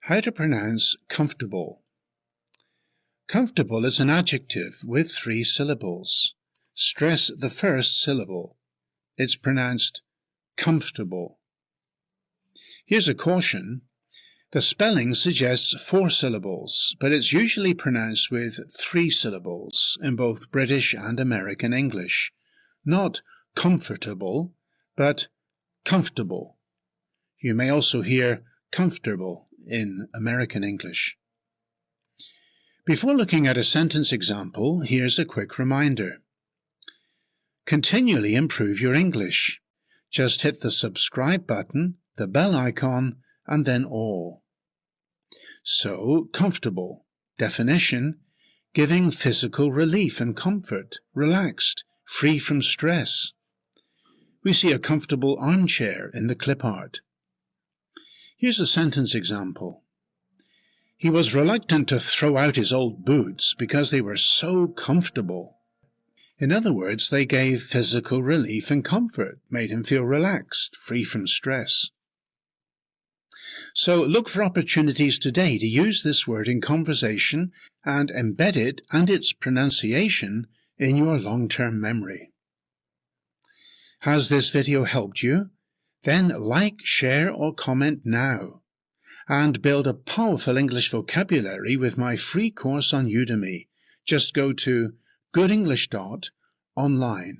How to pronounce comfortable. Comfortable is an adjective with 3 syllables. Stress the first syllable. It's pronounced comfortable. Here's a caution. The spelling suggests 4 syllables, but it's usually pronounced with 3 syllables in both British and American English. Not comfortable, but comfortable. You may also hear comfortable in American English. Before looking at a sentence example, here's a quick reminder. Continually improve your English. Just hit the subscribe button, the bell icon, and then all. So, comfortable. Definition: giving physical relief and comfort, relaxed, free from stress. We see a comfortable armchair in the clip art. Here's a sentence example. He was reluctant to throw out his old boots because they were so comfortable. In other words, they gave physical relief and comfort, made him feel relaxed, free from stress. So look for opportunities today to use this word in conversation and embed it and its pronunciation in your long-term memory. Has this video helped you? Then like, share or comment now. And build a powerful English vocabulary with my free course on Udemy. Just go to goodenglish.online.